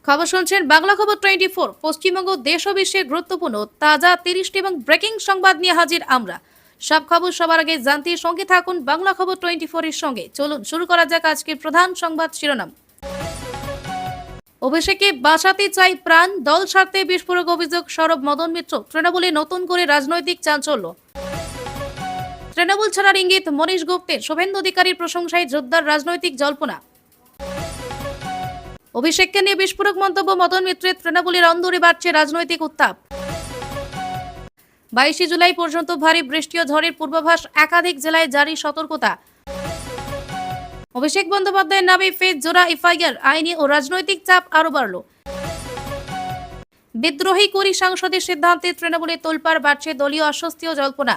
খবর শুনছেন বাংলা খবর 24। পশ্চিমবঙ্গ দেশ ও বিশ্বের গুরুত্বপূর্ণ তাজা 30টি এবং ব্রেকিং সংবাদ নিয়ে হাজির আমরা। সব খবর সবার আগে জানতে সঙ্গে থাকুন বাংলা খবর 24 এর সঙ্গে। চলুন শুরু করা যাক আজকের প্রধান সংবাদ শিরোনাম। অভিষেকে বাঁচাতে চাই প্রাণ, দল ছাড়তে বিস্ফোরক অভিযোগ সরব মদন মিত্র। তৃণমূলে নতুন করে রাজনৈতিক চাঞ্চল্য। তৃণমূল ছাড়ার ইঙ্গিত মনীশ গুপ্তের। শুভেন্দু অধিকারীর প্রশংসায় জোরদার রাজনৈতিক জল্পনা। অভিষেককে নিয়ে বিস্ফোরক মন্তব্য মদন মিত্রের। তৃণমূলের অন্দরে বাড়ছে রাজনৈতিক উত্তাপ। 22 জুলাই পর্যন্ত ভারী বৃষ্টি ও ঝড়ের পূর্বাভাস, একাধিক জেলায় জারি সতর্কতা। অভিষেক বন্দ্যোপাধ্যায়ের নামে ফের জোড়া এফআইআর, আইনি ও রাজনৈতিক চাপ আরো বাড়ল। বিদ্রোহী কুড়ি সাংসদের সিদ্ধান্তে তৃণমূলের তোলপাড়, বাড়ছে দলীয় অস্বস্তি ও জল্পনা।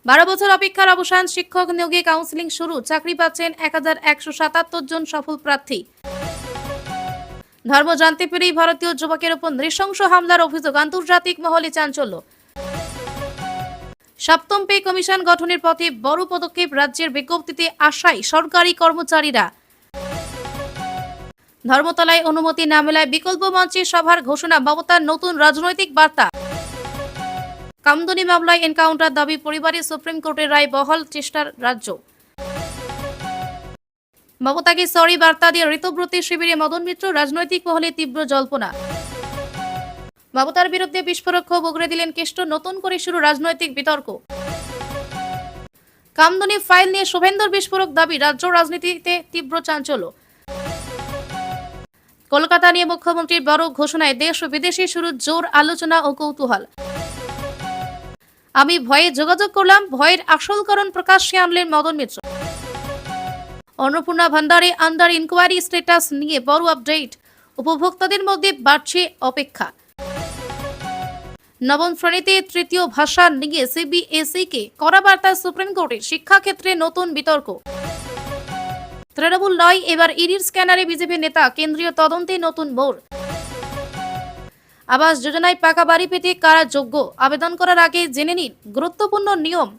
12 বছর অপেক্ষার অবসান, শিক্ষক নিয়োগে কাউন্সিলিং শুরু, চাকরি পাচ্ছেন 1177 জন সফল প্রার্থী। ধর্ম জানতে পেরেই ভারতীয় যুবকের উপর নৃশংস হামলার অভিযোগ, আন্তর্জাতিক মহলে চাঞ্চল্য। সপ্তম পে কমিশন গঠনের পথে বড় পদক্ষেপ, রাজ্যের বিজ্ঞপ্তিতে আশায় সরকারি কর্মচারীরা। ধর্মতলায় অনুমতি না মেলায় বিকল্প মঞ্চে সভার ঘোষণা, মমতার নতুন রাজনৈতিক বার্তা। কামদুনি মামলায় এনকাউন্টার দাবি পরিবারের, সুপ্রিম কোর্টের রায় বহাল চেষ্টার রাজ্য। মমতাকে সরি বার্তা দিয়ে ঋতব্রতী শিবিরে মদন মিত্র, রাজনৈতিক মহলে তীব্র জল্পনা। মমতার বিরুদ্ধে বিস্ফোরক ক্ষোভ উগরে দিলেন কেষ্ট, নতুন করে শুরু রাজনৈতিক বিতর্ক। কামদুনি ফাইল নিয়ে শুভেন্দুর বিস্ফোরক দাবি, রাজ্য রাজনীতিতে তীব্র চাঞ্চল্য। কলকাতা নিয়ে মুখ্যমন্ত্রীর বড় ঘোষণায় দেশ ও বিদেশে শুরু জোর আলোচনা ও কৌতূহল। আমি ভয়ে যোগাযোগ করলাম, ভয়ের আসল কারণ প্রকাশ্যে আনলেন মদন মিত্র। অন্নপূর্ণা ভান্ডারে আন্ডার ইনকোয়ারি স্ট্যাটাস নিয়ে বড় আপডেট, উপভোক্তাদের মধ্যে বাড়ছে অপেক্ষা। নবম শ্রেণীতে তৃতীয় ভাষা নিয়ে সিবিএসই কে কড়া বার্তা সুপ্রিম কোর্টে, শিক্ষাক্ষেত্রে নতুন বিতর্ক। তৃণমূল নয়, এবার ইডির স্ক্যানারে বিজেপি নেতা, কেন্দ্রীয় তদন্তে নতুন মোড়। আবাস যোজনায় পাকা বাড়ি পেতে কারা যোগ্য, আবেদন করার আগে জেনে নিন গুরুত্বপূর্ণ নিয়ম।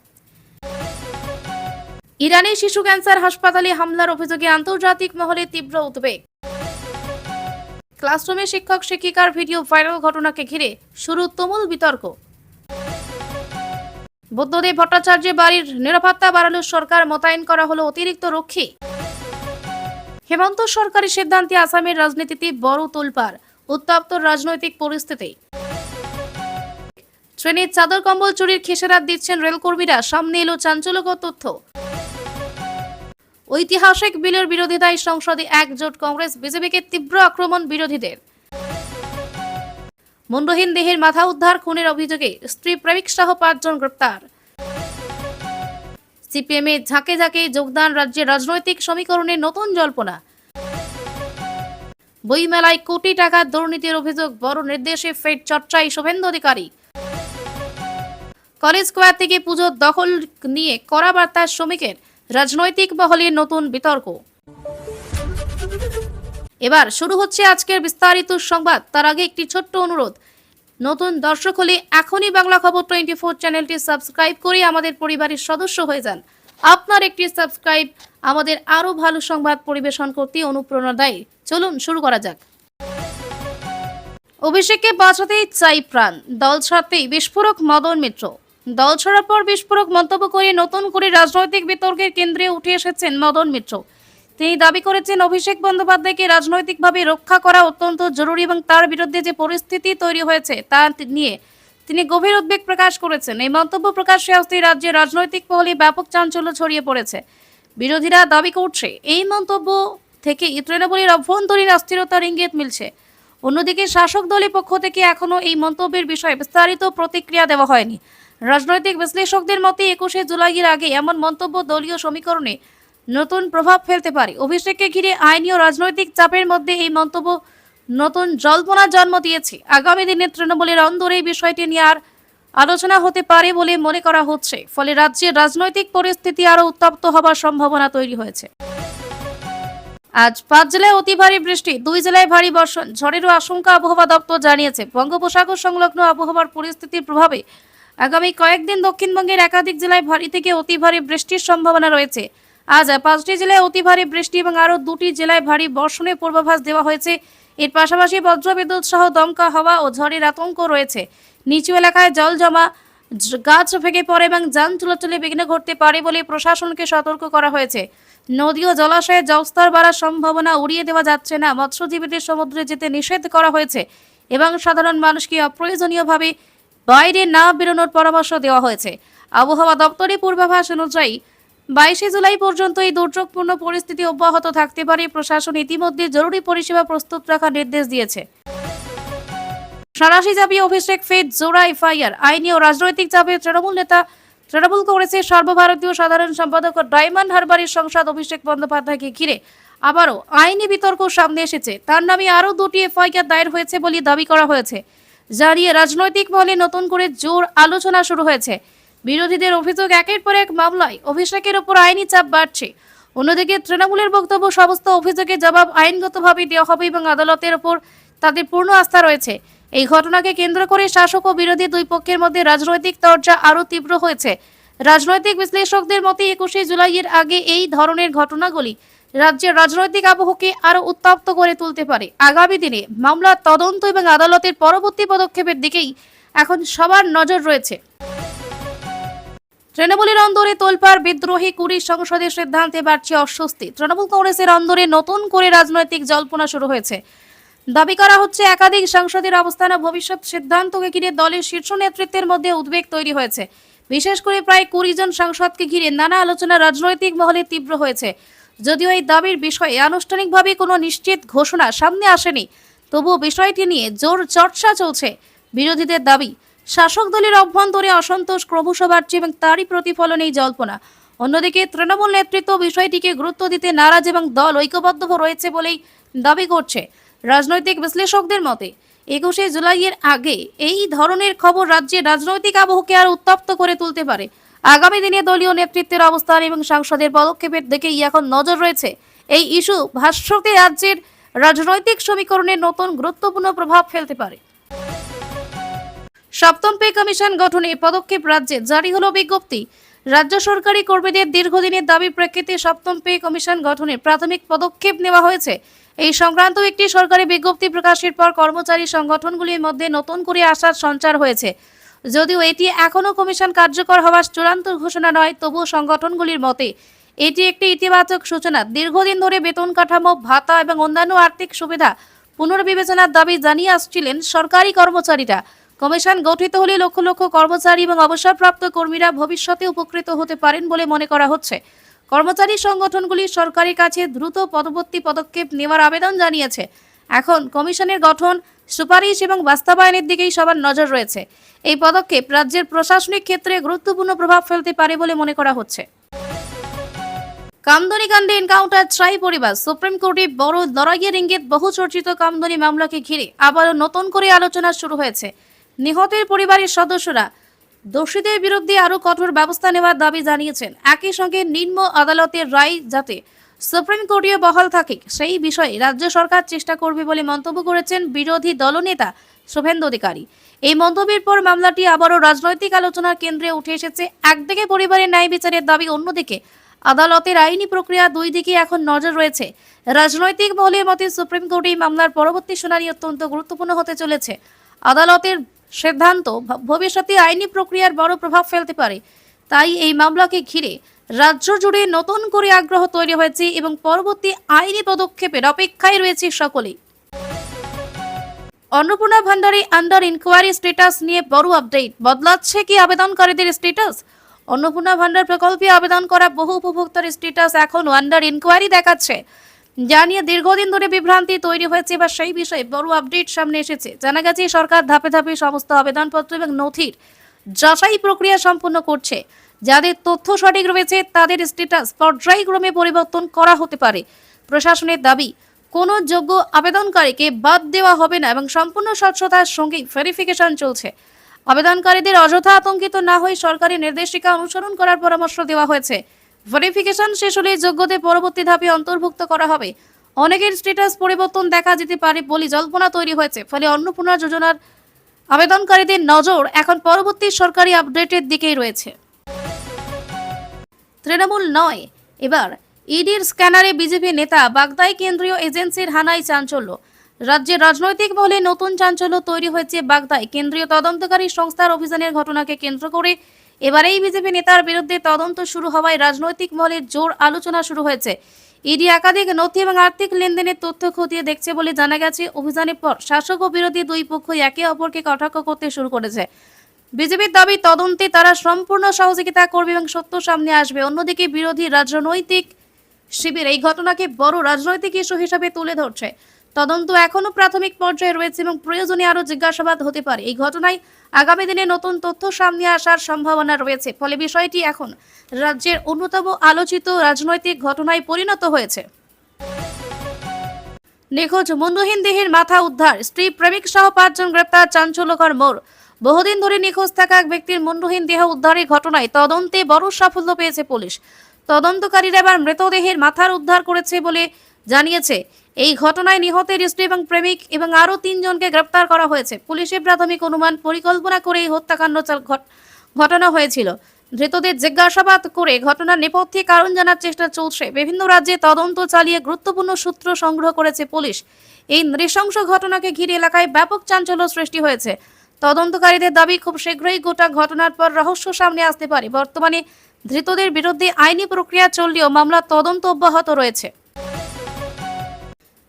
ইরানে শিশু ক্যান্সার হাসপাতালে হামলার অভিযোগে আন্তর্জাতিক মহলে তীব্র উদ্বেগ। ক্লাসরুমে শিক্ষক শিক্ষিকার ভিডিও ভাইরাল, ঘটনাকে ঘিরে শুরু তুমুল বিতর্ক। বুদ্ধদেব ভট্টাচার্যের বাড়ির নিরাপত্তা বাড়ালো সরকার, মোতায়েন করা হলো অতিরিক্ত রক্ষী। হেমন্ত সরকারের সিদ্ধান্তে আসামের রাজনীতিতে বড় তোলপাড়, উত্তপ্ত রাজনৈতিক পরিস্থিতি। ট্রেনের চাদর কম্বল চুরির খেসারত দিচ্ছেন রেলকর্মীরা, সামনে এলো চাঞ্চল্যকর তথ্য। ঐতিহাসিক বিলের বিরোধিতায় সংসদে একজোট কংগ্রেস, বিজেপিকে তীব্র আক্রমণ বিরোধীদের। মুন্ডহীন দেহের মাথা উদ্ধার, খুনের অভিযোগে স্ত্রী প্রেমিক সহ 5 জন গ্রেপ্তার। সিপিএম এ ঝাঁকে ঝাঁকে যোগদান, রাজ্যের রাজনৈতিক সমীকরণে নতুন জল্পনা। বইমেলায় কোটি টাকা দুর্নীতির অভিযোগ, বড় নির্দেশে ফের চর্চায় শুভেন্দু অধিকারী। কলেজ স্কোয়ার থেকে পুজো দখল নিয়ে কড়া বার্তা শ্রমিকের, রাজনৈতিক মহলে নতুন বিতর্ক। এবার শুরু হচ্ছে আজকের বিস্তারিত সংবাদ। তার আগে একটি ছোট্ট অনুরোধ, নতুন দর্শক হলে এখনই বাংলা খবর 24 চ্যানেলটি সাবস্ক্রাইব করে আমাদের পরিবারের সদস্য হয়ে যান। আপনার একটি সাবস্ক্রাইব আমাদের আরো ভালো সংবাদ পরিবেশন করতে অনুপ্রেরণা দেয়। চলুন শুরু করা যাক। অভিষেককে বাঁচাতে চাই প্রাণ, দল ছাড়তেই বিস্ফোরক মদন মিত্র। দল ছাড়ার পর বিস্ফোরক মন্তব্য করে নতুন করে রাজনৈতিক বিতর্কের কেন্দ্রে উঠে এসেছেন মদন মিত্র। তিনি দাবি করেছেন অভিষেক বন্দ্যোপাধ্যায়কে রাজনৈতিকভাবে রক্ষা করা অত্যন্ত জরুরি এবং তার বিরুদ্ধে যে পরিস্থিতি তৈরি হয়েছে তা নিয়ে তিনি গভীর উদ্বেগ প্রকাশ করেছেন। এই মন্তব্য প্রকাশ্যে আসতেই রাজ্যের রাজনৈতিক মহলে ব্যাপক চাঞ্চল্য ছড়িয়ে পড়েছে। বিরোধীরা দাবি করছে এই মন্তব্য থেকে তৃণমূলের অভ্যন্তরীণ অস্থিরতার ইঙ্গিত মিলছে। অন্যদিকে শাসক দলের পক্ষ থেকে এখনো এই মন্তব্যের বিষয়ে বিস্তারিত প্রতিক্রিয়া দেওয়া হয়নি। রাজনৈতিক বিশ্লেষকদের মতে 21 জুলাইয়ের আগে এমন মন্তব্য দলীয় সমীকরণে নতুন প্রভাব ফেলতে পারে। অভিষেককে ঘিরে আইনি ও রাজনৈতিক চাপের মধ্যে এই মন্তব্য নতুন জল্পনা জন্ম দিয়েছে। আগামী দিনে তৃণমূলের অন্দরে এই বিষয়টি নিয়ে আর আলোচনা হতে পারে বলে মনে করা হচ্ছে। ফলে রাজ্যের রাজনৈতিক পরিস্থিতি আরো উত্তপ্ত হবার সম্ভাবনা তৈরি হয়েছে। আজ 5 জেলায় অতি ভারী বৃষ্টি, 2 জেলায় ভারী বর্ষণ, ঝড়েরও আশঙ্কা আবহাওয়া দপ্তর জানিয়েছে। বঙ্গোপসাগর সংলগ্ন আবহাওয়ার পরিস্থিতির প্রভাবে আগামী কয়েকদিন দক্ষিণবঙ্গের একাধিক জেলায় ভারী থেকে অতি ভারী বৃষ্টির সম্ভাবনা রয়েছে। আজ 5টি জেলায় অতি ভারী বৃষ্টি এবং আরও 2টি জেলায় ভারী বর্ষণের পূর্বাভাস দেওয়া হয়েছে। এর পাশাপাশি বজ্রবিদ্যুৎ সহ দমকা হাওয়া ও ঝড়ের আতঙ্ক রয়েছে। নিচু এলাকায় জল জমা, গাছ ভেঙে পড়ে এবং যান চলাচলে বিঘ্ন ঘটতে পারে বলে প্রশাসনকে সতর্ক করা হয়েছে। নদী ও জলাশয়ে জলস্তর বাড়ার সম্ভাবনা উড়িয়ে দেওয়া যাচ্ছে না। মৎস্যজীবীদের সমুদ্রে যেতে নিষেধ করা হয়েছে এবং সাধারণ মানুষকে অপ্রয়োজনীয়ভাবে বাইরে না বেরোনোর পরামর্শ দেওয়া হয়েছে। আবহাওয়া দপ্তরের পূর্বাভাস অনুযায়ী 22 জুলাই পর্যন্ত এই দুর্যোগপূর্ণ পরিস্থিতি অব্যাহত থাকতে পারে। প্রশাসন ইতিমধ্যে জরুরি পরিষেবা প্রস্তুত রাখার নির্দেশ দিয়েছে। সাঁড়াশি চাপিয়ে অভিষেক ফের জোড়া এফআইআর। আইনি ও রাজনৈতিক চাপে তৃণমূল কংগ্রেসের সর্বভারতীয় সাধারণ সম্পাদক ডায়মন্ড হারবারের সংসদ অভিষেক বন্দ্যোপাধ্যায়কে ঘিরে আবারও আইনি বিতর্ক সামনে এসেছে। তার নামে আরও 2টি এফআইআর দায়ের হয়েছে বলে দাবি করা হয়েছে, যা নিয়ে রাজনৈতিক মহলে নতুন করে জোর আলোচনা শুরু হয়েছে। বিরোধীদের অভিযোগ, একের পর এক মামলায় অভিষেকের ওপর আইনি চাপ বাড়ছে। অন্যদিকে তৃণমূলের বক্তব্য, সমস্ত অভিযোগের জবাব আইনগতভাবে দেওয়া হবে এবং আদালতের ওপর তাদের পূর্ণ আস্থা রয়েছে। এই ঘটনাকে কেন্দ্র করে শাসক ও বিরোধী দুই পক্ষের মধ্যে রাজনৈতিক তরজা আরও তীব্র হয়েছে। রাজনৈতিক বিশ্লেষকদের মতে 21 জুলাইয়ের আগে এই ধরনের ঘটনাগুলি রাজ্যের রাজনৈতিক আবহকে আরও উত্তপ্ত করে তুলতে পারে। আগামী দিনে মামলার তদন্ত এবং আদালতের পরবর্তী পদক্ষেপের দিকেই এখন সবার নজর রয়েছে। তৃণমূলের অন্দরে তোলপাড়, বিদ্রোহী কুড়ি সংসদের সিদ্ধান্তে বাড়ছে অস্বস্তি। তৃণমূল কংগ্রেসের অন্দরে নতুন করে রাজনৈতিক জল্পনা শুরু হয়েছে। দাবি করা হচ্ছে, একাধিক সংসদের অবস্থান ও ভবিষ্যৎ সিদ্ধান্তকে ঘিরে দলের শীর্ষ নেতৃত্বের মধ্যে উদ্বেগ তৈরি হয়েছে। বিশেষ করে প্রায় 20 জন সাংসদকে ঘিরে নানা আলোচনা রাজনৈতিক মহলে তীব্র হয়েছে। যদিও এই দাবির বিষয়ে আনুষ্ঠানিকভাবে কোনো নিশ্চিত ঘোষণা সামনে আসেনি, তবুও বিষয়টি নিয়ে জোর চর্চা চলছে। বিরোধীদের দাবি, শাসক দলের অভ্যন্তরে অসন্তোষ ক্রমশ বাড়ছে এবং তারই প্রতিফলন এই জল্পনা। অন্যদিকে তৃণমূল নেতৃত্ব বিষয়টিকে গুরুত্ব দিতে নারাজ এবং দল ঐক্যবদ্ধ রয়েছে বলেই দাবি করছে। রাজনৈতিক বিশ্লেষকদের মতে 21 জুলাইয়ের আগে এই ধরনের খবর রাজ্যের রাজনৈতিক আবহকে আর উত্তপ্ত করে তুলতে পারে। আগামী দিনে দলীয় নেতৃত্বের অবস্থান এবং সাংসদের পদক্ষেপের দিকেই এখন নজর রয়েছে। এই ইস্যু ভবিষ্যতে রাজ্যের রাজনৈতিক সমীকরণে নতুন গুরুত্বপূর্ণ প্রভাব ফেলতে পারে। সপ্তম পে কমিশন গঠনে পদক্ষেপ, রাজ্যে জারি হলো বিজ্ঞপ্তি। রাজ্য সরকারি কর্মীদের দীর্ঘদিনের দাবির প্রেক্ষিতে সপ্তম পে কমিশন গঠনের প্রাথমিক পদক্ষেপ নেওয়া হয়েছে। এই সংক্রান্ত একটি সরকারি বিজ্ঞপ্তি প্রকাশের পর কর্মচারী সংগঠনগুলির মধ্যে নতুন করে আশার সঞ্চার হয়েছে। যদিও এটি এখনও কমিশন কার্যকর হওয়ার চূড়ান্ত ঘোষণা নয়, তবুও সংগঠনগুলির মতে এটি একটি ইতিবাচক সূচনা। দীর্ঘদিন ধরে বেতন কাঠামো, ভাতা এবং অন্যান্য আর্থিক সুবিধা পুনর্বিবেচনার দাবি জানিয়ে আসছিলেন সরকারি কর্মচারীরা। কমিশন গঠিত হলে লক্ষ লক্ষ কর্মচারী এবং অবসরপ্রাপ্ত কর্মীরা ভবিষ্যতে উপকৃত হতে পারেন বলে মনে করা হচ্ছে। কর্মচারী সংগঠনগুলি সরকারের কাছে দ্রুত পরবর্তী পদক্ষেপ নেওয়ার আবেদন জানিয়েছে। এখন কমিশনের গঠন, সুপারিশ এবং বাস্তবায়নের দিকেই সবার নজর রয়েছে। এই পদক্ষেপ রাজ্যের প্রশাসনিক ক্ষেত্রে গুরুত্বপূর্ণ প্রভাব ফেলতে পারে বলে মনে করা হচ্ছে। কামদুনি কাণ্ডে এনকাউন্টার ট্রাই পরিবার, সুপ্রিম কোর্টে বড় লড়াইয়ের ইঙ্গিত। বহু চর্চিত কামদুনি মামলাকে ঘিরে আবারও নতুন করে আলোচনা শুরু হয়েছে। নিহতের পরিবারের সদস্যরা দোষীদের বিরুদ্ধে আরও কঠোর ব্যবস্থা নেওয়ার দাবি জানিয়েছেন। একই সঙ্গে নিম্ন আদালতের রায় যাতে সুপ্রিম কোর্টে বহাল থাকে সেই বিষয়ে রাজ্য সরকার চেষ্টা করবে বলে মন্তব্য করেছেন বিরোধী দলনেতা শুভেন্দু অধিকারী। এই মন্তব্যের পর মামলাটি আবারও রাজনৈতিক আলোচনার কেন্দ্রে উঠে এসেছে। একদিকে পরিবারের ন্যায় বিচারের দাবি, অন্যদিকে আদালতের আইনি প্রক্রিয়া, দুই দিকে এখন নজর রয়েছে। রাজনৈতিক মহলের মতে সুপ্রিম কোর্টে এই মামলার পরবর্তী শুনানি অত্যন্ত গুরুত্বপূর্ণ হতে চলেছে। আদালতের সিদ্ধান্ত ভবিষ্যতে আইনি প্রক্রিয়ার বড় প্রভাব ফেলতে পারে। তাই এই মামলাকে ঘিরে রাজ্য জুড়ে নতুন করে আগ্রহ তৈরি হয়েছে এবং পরবর্তী আইনি পদক্ষেপের অপেক্ষায় রয়েছে সকলেই। অন্নপূর্ণা ভান্ডারে আন্ডার ইনকোয়ারি স্ট্যাটাস নিয়ে বড় আপডেট। বদলাচ্ছে কি আবেদনকারীদের স্ট্যাটাস? অন্নপূর্ণা ভান্ডার প্রকল্পে আবেদন করা বহু উপভোক্তার স্ট্যাটাস এখন আন্ডার ইনকোয়ারি দেখাচ্ছে, যা নিয়ে দীর্ঘদিন ধরে বিভ্রান্তি তৈরি হয়েছে। বা সেই বিষয়ে বড় আপডেট সামনে এসেছে। জানা গেছে সরকার ধাপে ধাপে সমস্ত আবেদনপত্র এবং নথির যাচাই প্রক্রিয়া সম্পন্ন করছে। যাদের তথ্য সঠিক রয়েছে তাদের স্ট্যাটাস পর্যায়ক্রমে পরিবর্তন করা হতে পারে। প্রশাসনের দাবি, কোনো যোগ্য আবেদনকারীকে বাদ দেওয়া হবে না এবং সম্পূর্ণ স্বচ্ছতার সঙ্গে ভেরিফিকেশন চলছে। আবেদনকারীদের অযথা আতঙ্কিত না হয়ে সরকারি নির্দেশিকা অনুসরণ করার পরামর্শ দেওয়া হয়েছে। ভেরিফিকেশন শেষ হলে যোগ্যদের পরবর্তী ধাপে অন্তর্ভুক্ত করা হবে। অনেকের স্ট্যাটাস পরিবর্তন দেখা যেতে পারে বলে জল্পনা তৈরি হয়েছে। ফলে অন্নপূর্ণা যোজনার আবেদনকারীদের নজর এখন পরবর্তী সরকারি আপডেটের দিকেই রয়েছে। তৃণমূল নয়, এবার ইডির স্ক্যানারে বিজেপি নেতা বাগদায় কেন্দ্রীয় এজেন্সির হানায় চাঞ্চল্য। রাজ্যের রাজনৈতিক মহলে নতুন চাঞ্চল্য তৈরি হয়েছে বাগদায় কেন্দ্রীয় তদন্তকারী সংস্থার অভিযানের ঘটনাকে কেন্দ্র করে। এবার এই বিজেপি নেতার বিরুদ্ধে তদন্ত শুরু হওয়ায় রাজনৈতিক মহলে জোর আলোচনা শুরু হয়েছে। ইডি একাধিক নথি এবং আর্থিক লেনদেনের তথ্য খতিয়ে দেখছে বলে জানা গেছে। অভিযানের পর শাসক ও বিরোধী দুই পক্ষই একে অপরকে কটাক্ষ করতে শুরু করেছে। বিজেপির দাবি তদন্তে তারা সম্পূর্ণ সহযোগিতা করবে এবং সত্য সামনে আসবে। অন্যদিকে বিরোধী রাজনৈতিক শিবির এই ঘটনাকে বড় রাজনৈতিক ইস্যু হিসেবে তুলে ধরছে। তদন্ত এখনো প্রাথমিক পর্যায়ে রয়েছে এবং প্রয়োজনে আরো জিজ্ঞাসাবাদ হতে পারে। এই ঘটনায় আগামী দিনে নতুন তথ্য সামনে আসার সম্ভাবনা রয়েছে। ফলে বিষয়টি এখন রাজ্যের অন্যতম আলোচিত রাজনৈতিক ঘটনায় পরিণত হয়েছে। নিখোঁজ মুন্ডহীন দেহের মাথা উদ্ধার, স্ত্রী প্রেমিক সহ 5 জন গ্রেপ্তার, চাঞ্চল্যকর মোড়। বহুদিন ধরে নিখোঁজ থাকা এক ব্যক্তির মুন্ডহীন দেহ উদ্ধারের ঘটনায় তদন্তে বড় সাফল্য পেয়েছে পুলিশ। তদন্তকারীরা এবার মৃতদেহের মাথার উদ্ধার করেছে বলে জানিয়েছে। এই ঘটনায় নিহতের স্ত্রী এবং প্রেমিক এবং আরও 3 জনকে গ্রেপ্তার করা হয়েছে। পুলিশের প্রাথমিক অনুমান পরিকল্পনা করে এই হত্যাকাণ্ড ঘটনা হয়েছিল। ধৃতদের জিজ্ঞাসাবাদ করে ঘটনার নেপথ্যে কারণ জানার চেষ্টা চলছে। বিভিন্ন রাজ্যে তদন্ত চালিয়ে গুরুত্বপূর্ণ সূত্র সংগ্রহ করেছে পুলিশ। এই নৃশংস ঘটনাকে ঘিরে এলাকায় ব্যাপক চাঞ্চল্য সৃষ্টি হয়েছে। তদন্তকারীদের দাবি খুব শীঘ্রই গোটা ঘটনার পর রহস্য সামনে আসতে পারে। বর্তমানে ধৃতদের বিরুদ্ধে আইনি প্রক্রিয়া চললেও মামলার তদন্ত অব্যাহত রয়েছে।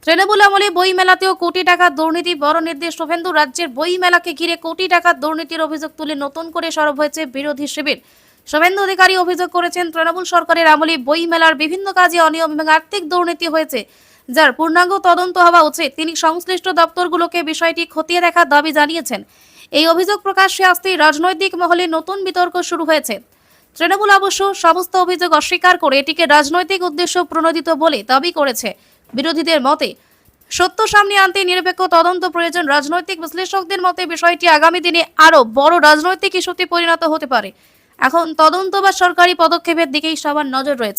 তৃণমূল আমলে বই মেলাতেও কোটি টাকার দুর্নীতি, বড় নির্দেশ শুভেন্দু। রাজ্যের বই মেলাকে ঘিরে কোটি টাকার দুর্নীতির অভিযোগ তুলে নতুন করে সরব হয়েছে বিরোধী শিবির। শুভেন্দু অধিকারী অভিযোগ করেছেন, তৃণমূল সরকারের আমলে বই মেলার বিভিন্ন কাজে অনিয়ম এবং আর্থিক দুর্নীতি হয়েছে, যার পূর্ণাঙ্গ তদন্ত হওয়া উচিত। তিনি সংশ্লিষ্ট দপ্তরগুলোকে বিষয়টি খতিয়ে দেখার দাবি জানিয়েছেন। এই অভিযোগ প্রকাশ্যে আসতেই রাজনৈতিক মহলে নতুন বিতর্ক শুরু হয়েছে। তৃণমূল অবশ্য সমস্ত অভিযোগ অস্বীকার করে এটিকে রাজনৈতিক উদ্দেশ্য প্রণোদিত বলে দাবি করেছে। বিরোধীদের মতে সত্য সামনে আনতে নিরপেক্ষ তদন্ত প্রয়োজন। রাজনৈতিক বিশ্লেষকদের মতে বিষয়টি আগামী দিনে আরো বড় রাজনৈতিক ইস্যুতে পরিণত হতে পারে। এখন তদন্ত বা সরকারি পদক্ষেপের দিকেই সবার নজর রয়েছে।